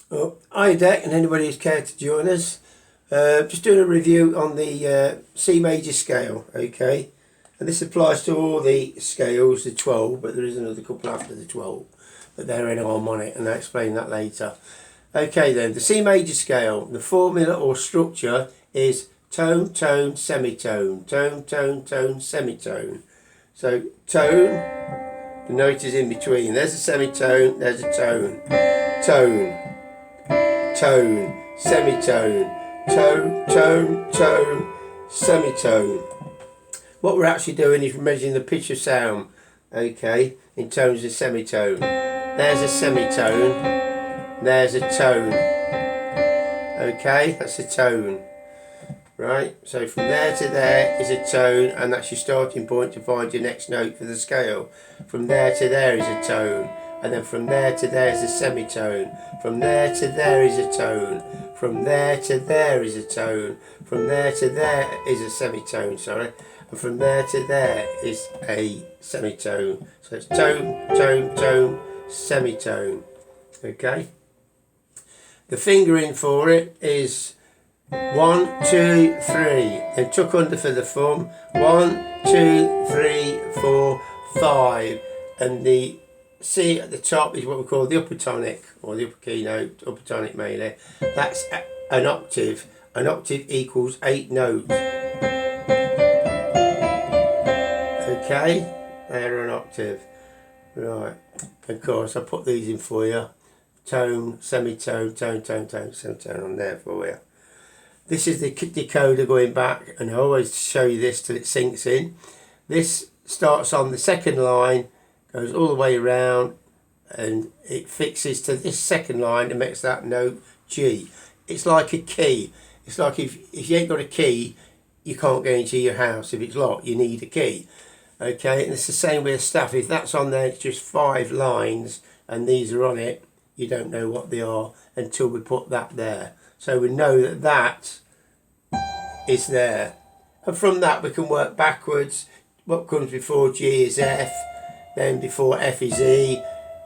Oh, hi Deck and anybody who's cared to join us. Just doing a review on the C major scale, okay? And this applies to all the scales, the 12, but there is another couple after the 12, but they're in harmonic, and I'll explain that later. Okay then, the C major scale, the formula or structure is tone, tone, semitone, tone, tone, tone, semitone. So tone, the note is in between. There's a semitone, there's a tone. Tone, tone, semitone, tone, tone, tone, semitone. What we're actually doing is measuring the pitch of sound, okay, in tones of semitone. There's a semitone, there's a tone, okay, that's a tone, right? So from there to there is a tone, and that's your starting point to find your next note for the scale. From there to there is a tone, and then from there to there is a semitone. From there to there is a tone. From there to there is a tone. From there to there is a semitone, sorry. And from there to there is a semitone. So it's tone, tone, tone, semitone. Okay? The fingering for it is 1, 2, 3. Then tuck under for the thumb. 1, 2, 3, 4, 5. And the C at the top is what we call the upper tonic, or the upper key note, upper tonic mainly. That's an octave. An octave equals 8 notes. Okay, they're an octave. Right, of course I put these in for you. Tone, semitone, tone, tone, tone, semitone on there for you. This is the decoder going back, and I always show you this till it sinks in. This starts on the second line, goes all the way around, and it fixes to this second line and makes that note G. It's like a key. It's like if you ain't got a key, you can't get into your house. If it's locked, you need a key. Okay, and it's the same with staff. If that's on there, it's just 5 lines, and these are on it, you don't know what they are until we put that there. So we know that that is there. And from that we can work backwards. What comes before G is F, then before F is E,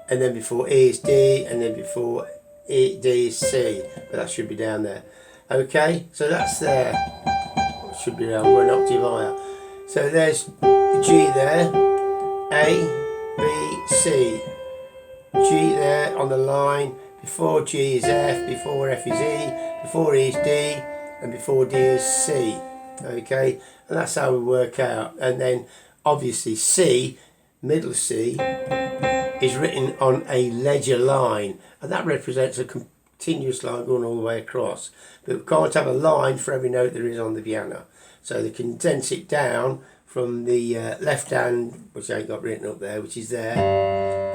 and then before E is D, and then before D is C. But that should be down there. Okay, so that's there. It should be down, we're an octave higher. So there's G there, A, B, C. G there on the line. Before G is F, before F is E, before E is D, and before D is C. Okay, and that's how we work out. And then obviously C, middle C, is written on a ledger line, and that represents a continuous line going all the way across. But we can't have a line for every note there is on the piano. So they condense it down from the left hand, which I ain't got written up there, which is there,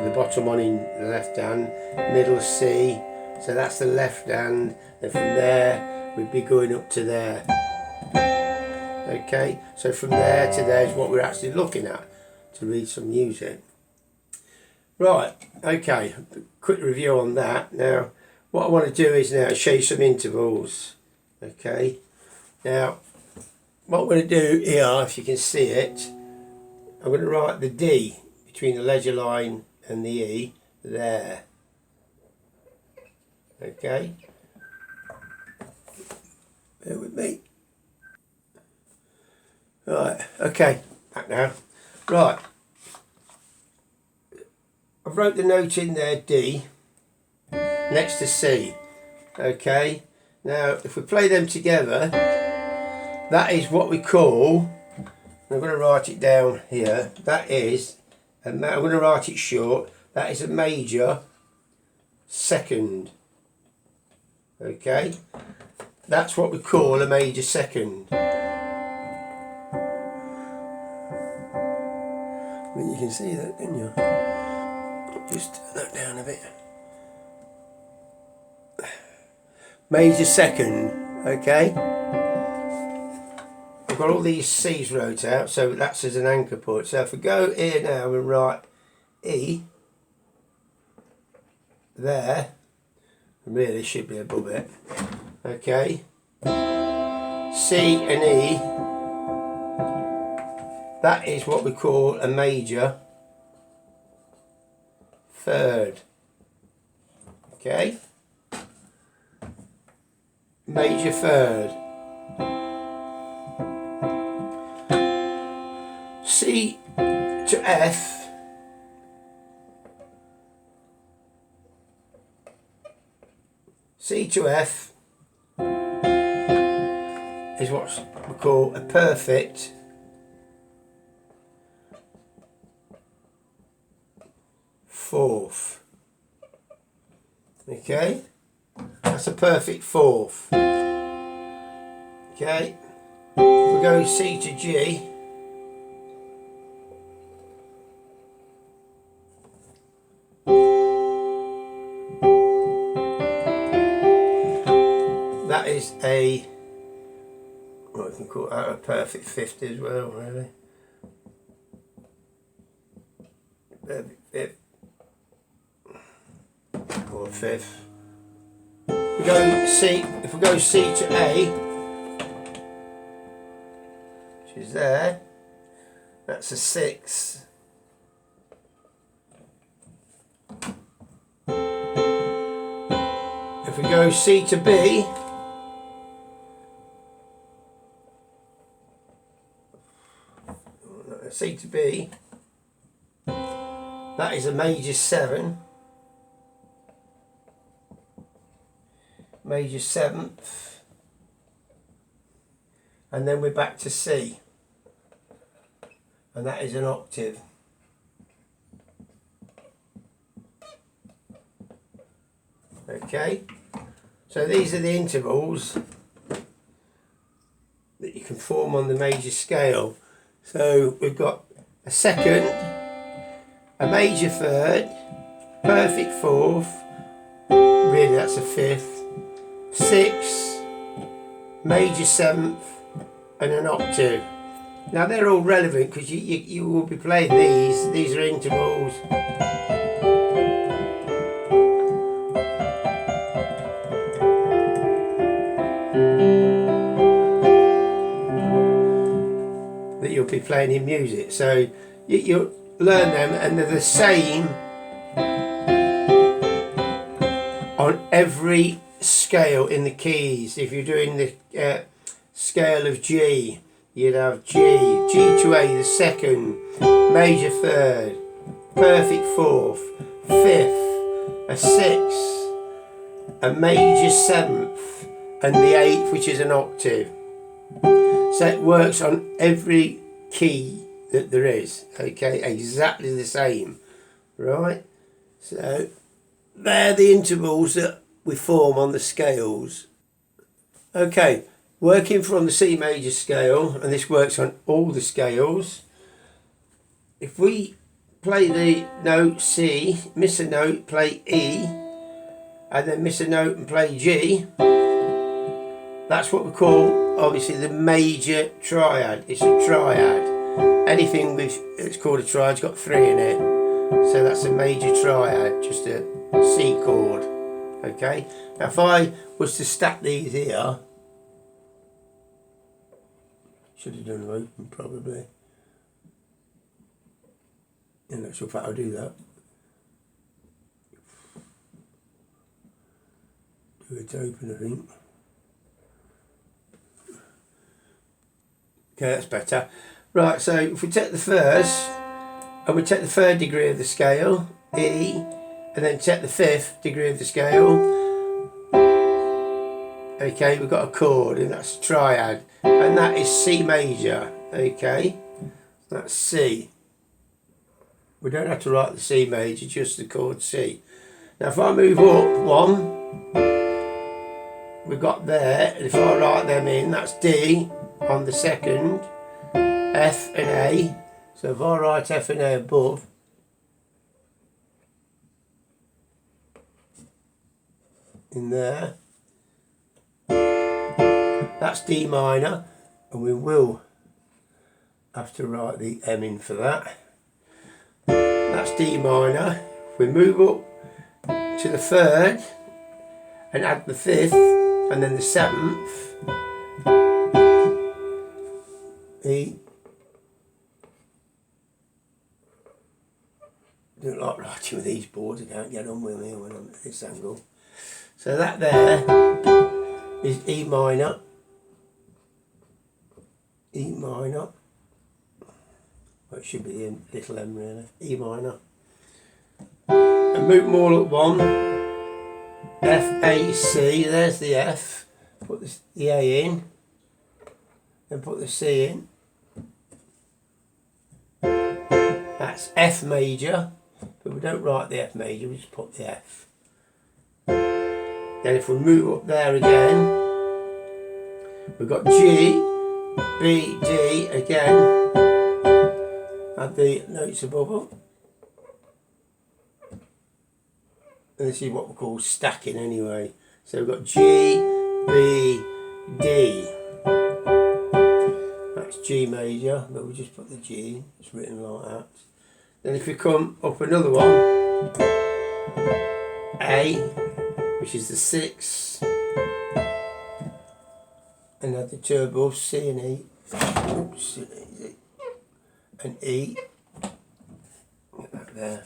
the bottom one in the left hand, middle C, so that's the left hand, and from there we'd be going up to there. Okay, so from there to there is what we're actually looking at to read some music. Right, okay, quick review on that. Now what I want to do is now show you some intervals. Okay, now what we're going to do here, if you can see it, I'm going to write the D between the ledger line and the E there. Okay, bear with me. Right, okay, back now. Right, I wrote the note in there, D, next to C. Okay, now if we play them together, that is what we call, I'm going to write it down here, that is, I'm going to write it short, that is a major second. Okay, that's what we call a major second. I mean, you can see that, can you? Just turn that down a bit. Major second, okay? I've got all these C's wrote out, so that's as an anchor point. So if I go here now and write E there, really should be above it. Okay, C and E, that is what we call a major third. Okay, major third, C to F, C to F is what we call a perfect fourth. Okay, that's a perfect fourth. Okay, if we go C to G, that is a, well, we can call that a perfect fifth as well, really. Perfect fifth or fifth. We go C. If we go C to A, which is there, that's a sixth. If we go C to B, C to B, that is a major seven, major seventh, and then we're back to C, and that is an octave. Okay, so these are the intervals that you can form on the major scale. So we've got a second, a major third, perfect fourth, really that's a fifth, sixth, major seventh, and an octave. Now they're all relevant because you will be playing these are intervals. That you'll be playing in music, so you'll learn them, and they're the same on every scale in the keys. If you're doing the scale of G, you'd have G to A, the second, major third, perfect fourth, fifth, a sixth, a major seventh, and the eighth, which is an octave. So it works on every key that there is, okay, exactly the same, right? So they're the intervals that we form on the scales. Okay, working from the C major scale, and this works on all the scales. If we play the note C, miss a note, play E, and then miss a note and play G, that's what we call, obviously, the major triad. It's a triad. Anything with, it's called a triad's got three in it. So that's a major triad, just a C chord. Okay? Now if I was to stack these here, should have done them open probably. In actual fact I'll do that. Do it open, I think. Okay, that's better. Right, so if we take the first, and we take the third degree of the scale, E, and then take the fifth degree of the scale, okay, we've got a chord, and that's a triad, and that is C major, okay, that's C. We don't have to write the C major, just the chord C. Now if I move up one, we've got there, and if I write them in, that's D on the second, F and A. So if I write F and A above, in there, that's D minor, and we will have to write the M in for that. That's D minor. We move up to the third and add the fifth and then the seventh, E. I don't like writing with these boards, I can't get on with me when I'm at this angle. So that there is E minor. E minor. Well, it should be the little M really. E minor. And move them all at one. F, A, C. There's the F. Put the A in. Then put the C in. That's F major. But we don't write the F major, we just put the F. Then if we move up there again, we've got G, B, D again. Add the notes above them. And this is what we call stacking anyway. So we've got G, B, D. That's G major, but we'll just put the G, it's written like that. Then if we come up another one, A, which is the 6, and add the two above, C and E. Oops, and E. Get that there.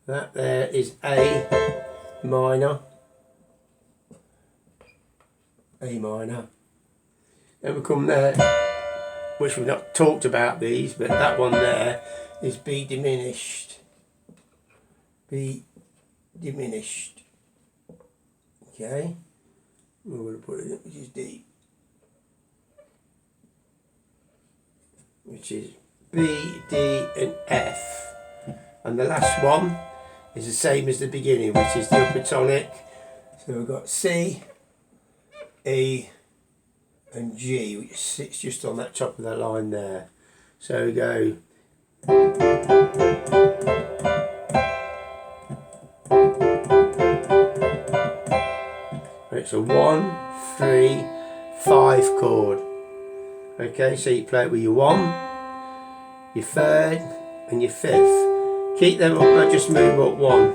That there is A minor. A minor. Then we come there, which we've not talked about these, but that one there is B diminished. B diminished. Okay. We're going to put it in, which is D. Which is B, D and F. And the last one is the same as the beginning, which is the upper tonic. So we've got C, E and G, which sits just on that top of that line there. So we go it's a 1, 3, 5 chord. Okay, so you play it with your 1, your 3rd and your 5th. Keep them up and just move up 1.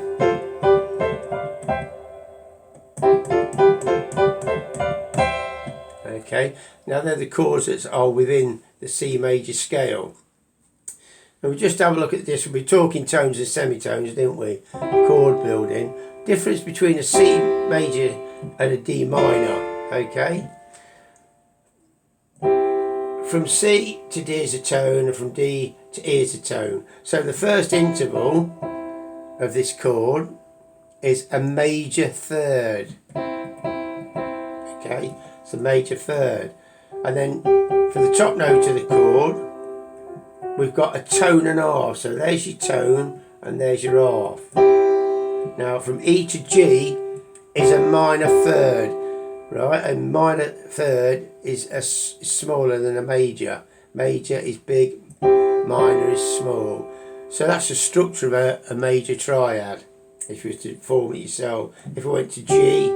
Okay, now they're the chords that are within the C major scale. And we just have a look at this. We'll be talking tones and semitones, didn't we? Chord building. Difference between a C major and a D minor. Okay. From C to D is a tone, and from D to E is a tone. So the first interval of this chord is a major 3rd. Okay, it's a major 3rd. And then for the top note of the chord, we've got a tone and half. So there's your tone and there's your half. Now from E to G is a minor 3rd. Right, a minor 3rd is smaller than a major. Major is big, minor is small. So that's the structure of a major triad, if you were to form it yourself. If I went to G,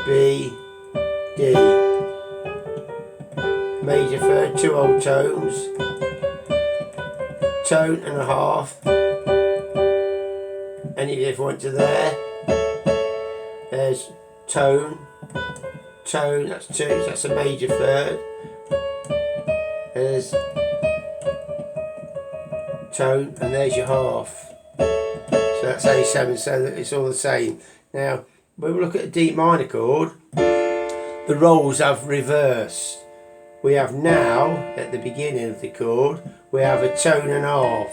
B, D, major 3rd, 2 whole tones, tone and a half. And if I went to there, there's tone, tone, that's 2, so that's a major 3rd. There's tone, and there's your half. So that's A7, so that it's all the same. Now, when we look at a D minor chord, the roles have reversed. We have now, at the beginning of the chord, we have a tone and half,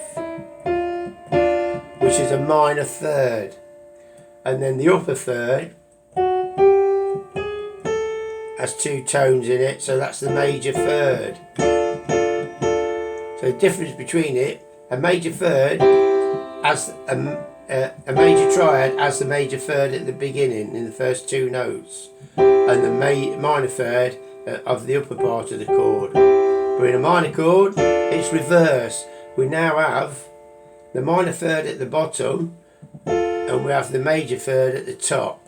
which is a minor 3rd. And then the upper 3rd has 2 tones in it, so that's the major 3rd. So the difference between it, a major 3rd has a major triad has the major 3rd at the beginning in the first 2 notes, and the minor 3rd of the upper part of the chord. But in a minor chord, it's reversed. We now have the minor 3rd at the bottom, and we have the major 3rd at the top.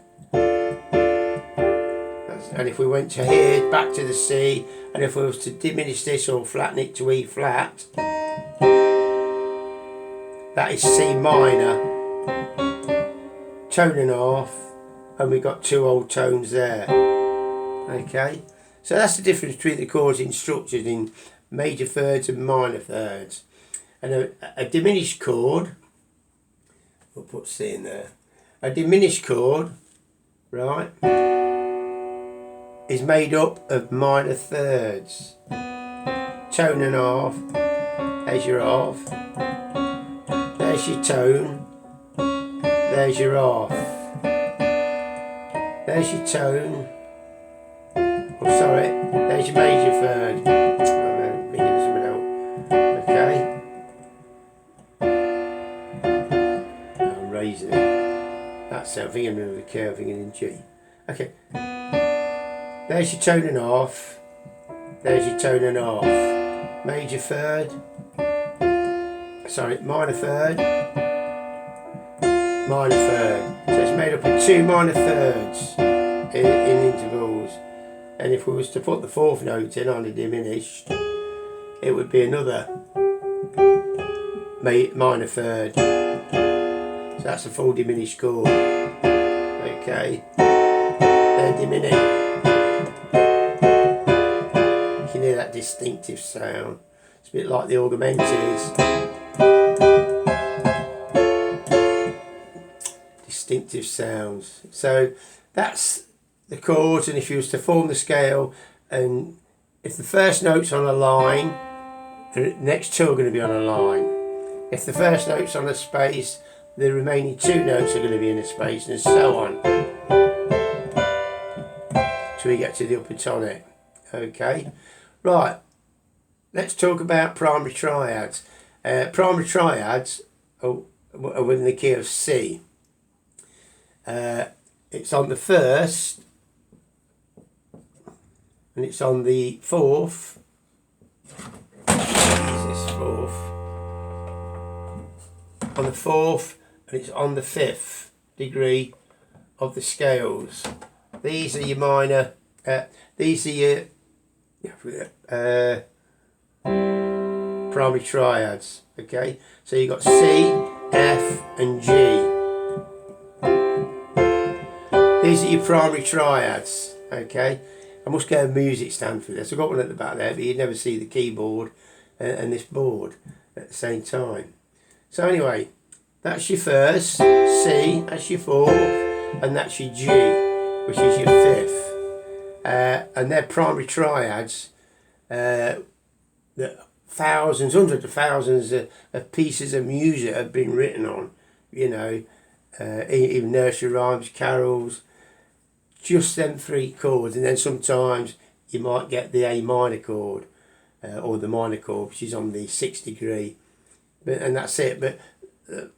And if we went to here, back to the C, and if we was to diminish this or flatten it to E flat, that is C minor, tone and half, and we've got 2 whole tones there. Okay, so that's the difference between the chords in structures in major 3rds and minor 3rds. And a diminished chord, we'll put C in there, a diminished chord, right, is made up of minor thirds. Tone and half. There's your half. There's your tone. There's your half. There's your tone. Oh, sorry. There's your major third. I'm thinking of something else. Okay. I'm raising it. That's it. I'm thinking of the K. I'm thinking in G. Okay. There's your tone and half. There's your tone and half. Major third. Sorry, minor third. Minor third. So it's made up of 2 minor thirds in intervals. And if we was to put the 4th note in on a diminished, it would be another minor third. So that's a full diminished chord. Okay. They're diminished. You can hear that distinctive sound. It's a bit like the augmenters. Distinctive sounds. So that's the chords, and if you was to form the scale, and if the first note's on a line, the next 2 are going to be on a line. If the first note's on a space, the remaining 2 notes are going to be in a space, and so on. So we get to the upper tonic. Okay, right. Let's talk about primary triads. Primary triads are within the key of C. It's on the 1st, and it's on the 4th. Is this 4th? On the 4th, and it's on the 5th degree of the scales. These are your minor. These are your primary triads. Okay, so you got C, F, and G. These are your primary triads. Okay, I must get a music stand for this. I've got one at the back there, but you'd never see the keyboard and this board at the same time. So anyway, that's your 1st, C, that's your 4th, and that's your G, which is your 5th. And they're primary triads that thousands, hundreds of thousands of pieces of music have been written on. You know, even nursery rhymes, carols, just them 3 chords, and then sometimes you might get the A minor chord or the minor chord, which is on the 6th degree, and that's it. But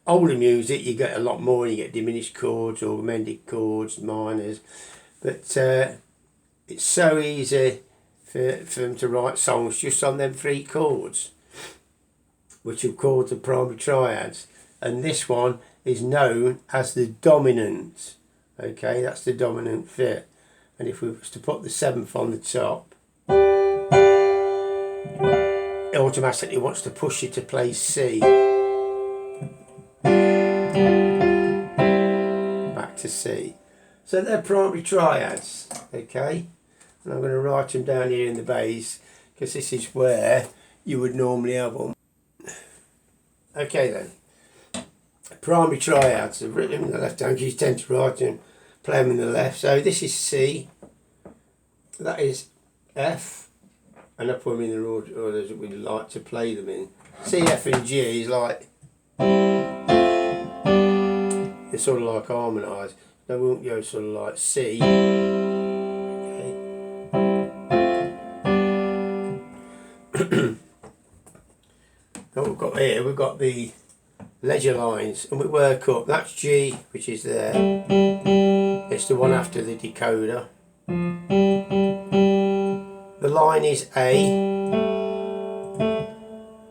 older music, you get a lot more. You get diminished chords, augmented chords, minors. But it's so easy for them to write songs just on them 3 chords, which are called the primary triads. And this one is known as the dominant. Okay, that's the dominant 5th. And if we was to put the 7th on the top, it automatically wants to push you to play C. Back to C. So they're primary triads. Okay, and I'm going to write them down here in the bass, because this is where you would normally have them. Okay then. Primary triads are written in the left hand. You tend to write and play them in the left. So this is C, that is F, and I put them in the orders that we like to play them in. C, F and G is like, it's sort of like harmonised. They won't go sort of like C. Okay. What we've got here, we've got the ledger lines, and we work up. That's G, which is there. It's the one after the decoder. The line is A.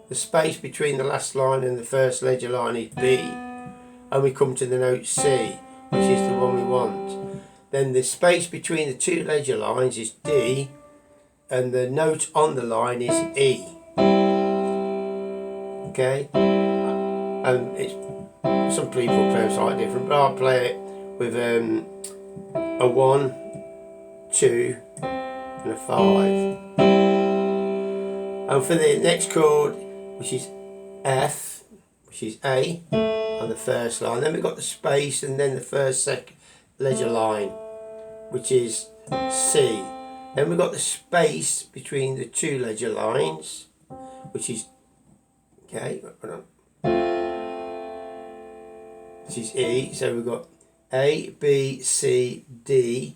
The space between the last line and the first ledger line is B. And we come to the note C, which is the one we want. Then the space between the 2 ledger lines is D, and the note on the line is E. Okay? And it's, some people play it slightly different, but I'll play it with a 1, 2, and a 5. And for the next chord, which is F, which is A, on the first line, then we've got the space, and then the first ledger line, which is C. Then we've got the space between the two ledger lines, which is, okay, hold on. This is E, so we've got A, B, C, D.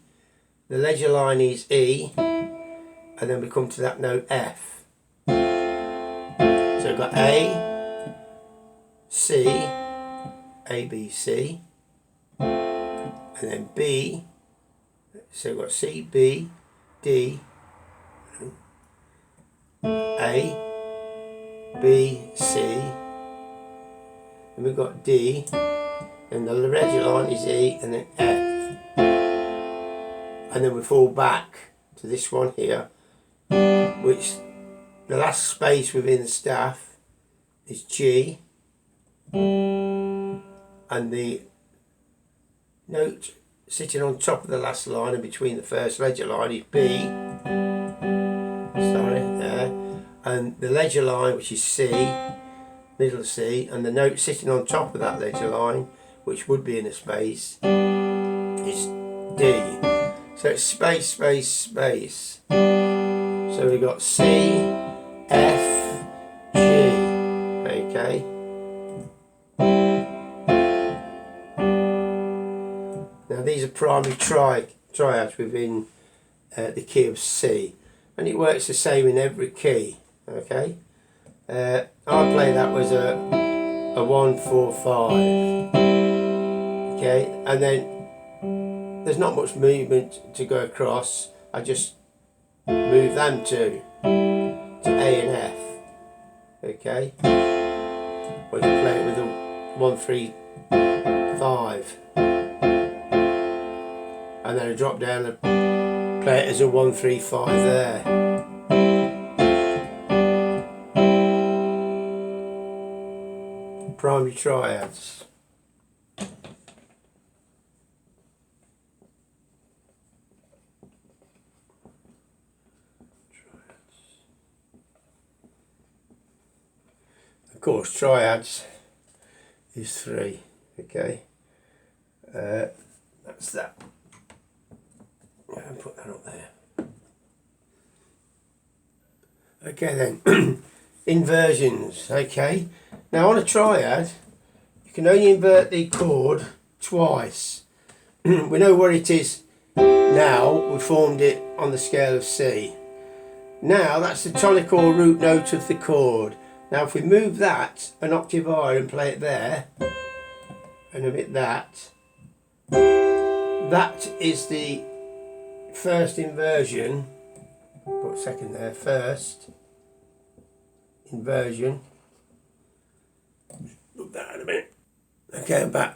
The ledger line is E, and then we come to that note F. So we've got A, C, A, B, C, and then B, so we've got C, B, D, A, B, C, and we've got D, and the ledger line is E, and then F. And then we fall back to this one here, which the last space within the staff is G, and the note sitting on top of the last line and between the first ledger line is B, and the ledger line, which is C, middle C, and the note sitting on top of that ledger line, which would be in a space, is D. So it's space, space, space. So we've got C, F, G, okay. Now these are primary triads within the key of C, and it works the same in every key, okay. I play that was a 1, 4, 5, okay, and then there's not much movement to go across. I just move them to A and F, okay. Or you can play it with a 1, 3, 5, and then I drop down and play it as a 1, 3, 5 there. Primary triads. Of course, triads is 3, okay. That's that. I'll put that up there. Okay then, inversions, okay. Now on a triad, you can only invert the chord twice. We know what it is now, we formed it on the scale of C. Now that's the tonic or root note of the chord. Now if we move that an octave higher and play it there, and omit that, that is the first inversion. Put second there, first inversion. Look that in a minute. Okay, I'm back.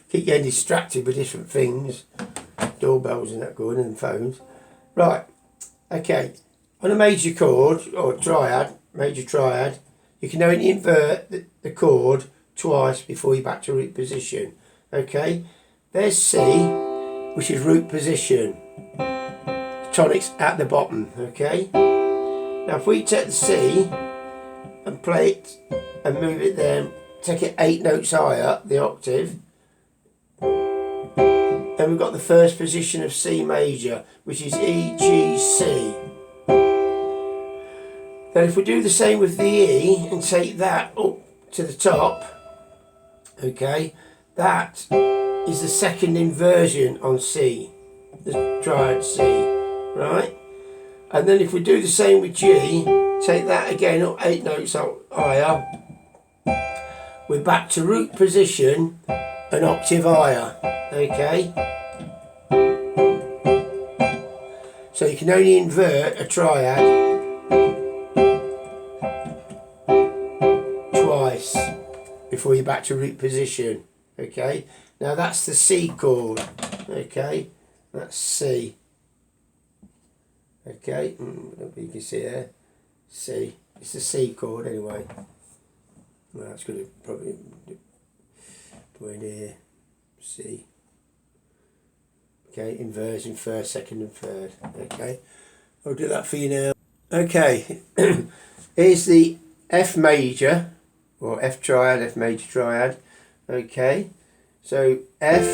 Keep getting distracted with different things. Doorbells and that going, and phones. Right, okay. On a major chord, or triad, major triad, you can only invert the chord twice before you're back to root position. Okay, there's C, which is root position. The tonic's at the bottom, okay? Now if we take the C and play it and move it there, take it 8 notes higher, the octave, then we've got the first position of C major, which is E, G, C. Then if we do the same with the E and take that up to the top, okay, that is the second inversion on C, the triad C, right? And then if we do the same with G, take that again up 8 notes higher, we're back to root position, an octave higher, okay? So you can only invert a triad twice before you're back to root position, okay? Now that's the C chord, okay? That's C, okay? You can see there, C. It's the C chord anyway. Well, that's going to probably go in here, C. Okay, inversion first, second and third, okay? I'll do that for you now. Okay, here's the F major, or F triad, F major triad, okay? So F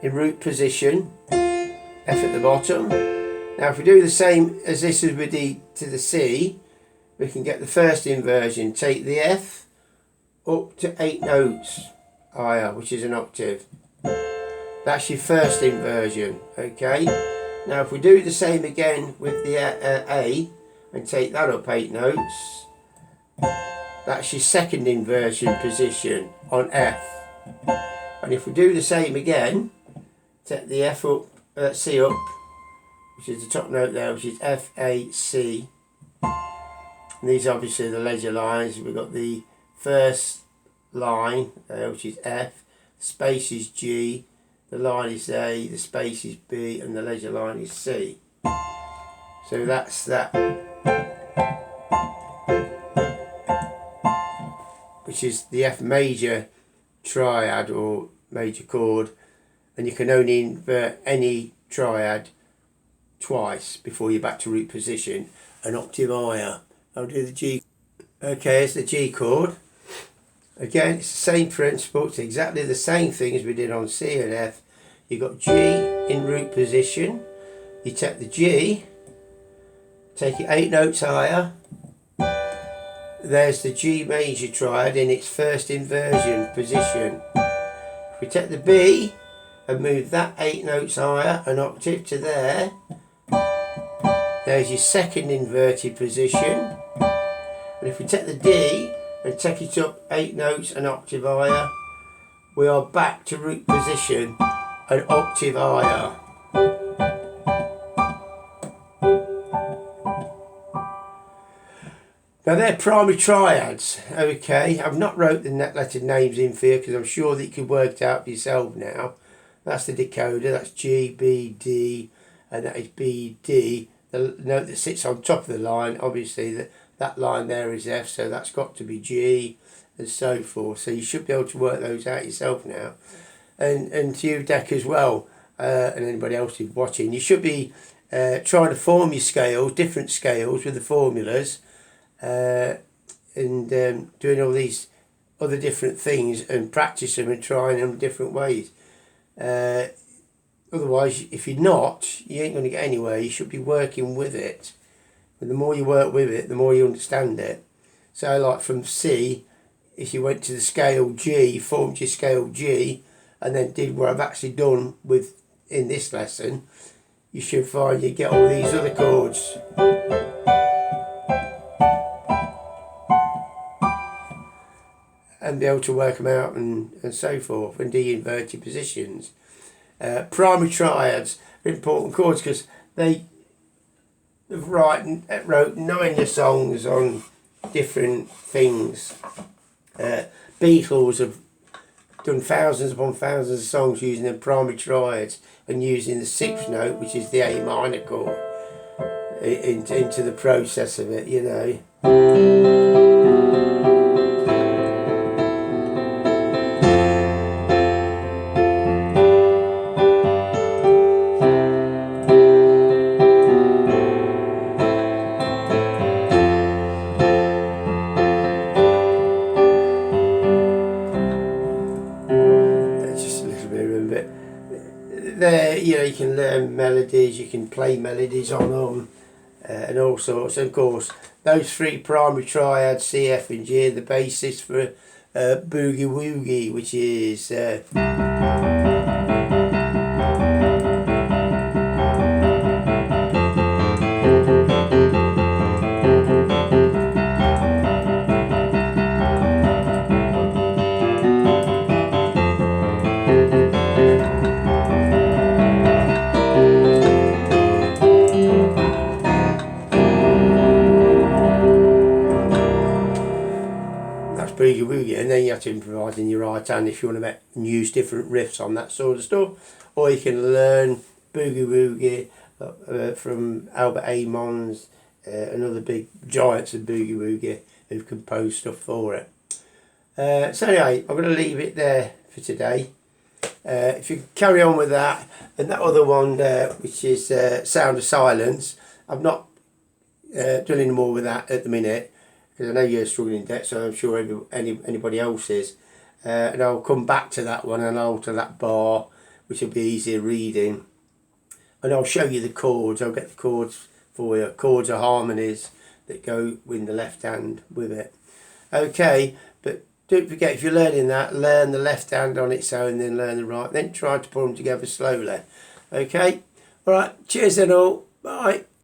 in root position, F at the bottom. Now if we do the same as this as we did to the C, we can get the first inversion. Take the F up to 8 notes higher, which is an octave. That's your first inversion, okay? Now if we do the same again with the A and take that up 8 notes, that's your second inversion position on F. And if we do the same again, take the F up, C up, which is the top note there, which is F, A, C. And these are obviously the ledger lines. We've got the first line there, which is F, the space is G, the line is A, the space is B, and the ledger line is C. So that's that, which is the F major triad or major chord, and you can only invert any triad twice before you're back to root position, an octave higher. I'll do the G. Okay, it's the G chord. Again, it's the same principle. It's exactly the same thing as we did on C and F. You've got G in root position. You take the G, take it 8 notes higher. There's the G major triad in its first inversion position. If we take the B and move that 8 notes higher, an octave to there, there's your second inverted position. And if we take the D and take it up 8 notes an octave higher, we are back to root position, an octave higher. Now they're primary triads, okay. I've not wrote the lettered names in for you because I'm sure that you can work it out for yourself now. That's the decoder, that's G, B, D, and that is B, D. The note that sits on top of the line, obviously that line there is F, so that's got to be G, and so forth. So you should be able to work those out yourself now. And to you, Deck, as well, and anybody else who's watching, you should be trying to form your scales, different scales with the formulas, and doing all these other different things and practice them and trying them different ways. Otherwise, if you're not, you ain't going to get anywhere. You should be working with it. And the more you work with it, the more you understand it. So like from C, if you went to the scale G, formed your scale G, and then did what I've actually done with in this lesson, you should find you get all these other chords. And be able to work them out and so forth, and do your inverted positions. Primary triads are important chords because they wrote 9 songs on different things. Beatles have done thousands upon thousands of songs using the primary triads and using the 6th note, which is the A minor chord, into the process of it, you know. There, you know, you can learn melodies, you can play melodies on them, and all sorts. And of course, those 3 primary triads, C, F, and G, are the basis for Boogie Woogie, which is Boogie Woogie, and then you have to improvise in your right hand if you want to use different riffs on that sort of stuff. Or you can learn Boogie Woogie from Albert Amon's and other big giants of Boogie Woogie who've composed stuff for it. So anyway, I'm going to leave it there for today. If you carry on with that, and that other one which is Sound of Silence, I've not done any more with that at the minute, because I know you're struggling in debt, so I'm sure anybody else is. And I'll come back to that one and alter that bar, which will be easier reading. and I'll show you the chords. I'll get the chords for you. Chords are harmonies that go with the left hand with it. Okay, but don't forget, if you're learning that, learn the left hand on its own, then learn the right, then try to put them together slowly. Okay, all right, cheers then all, bye.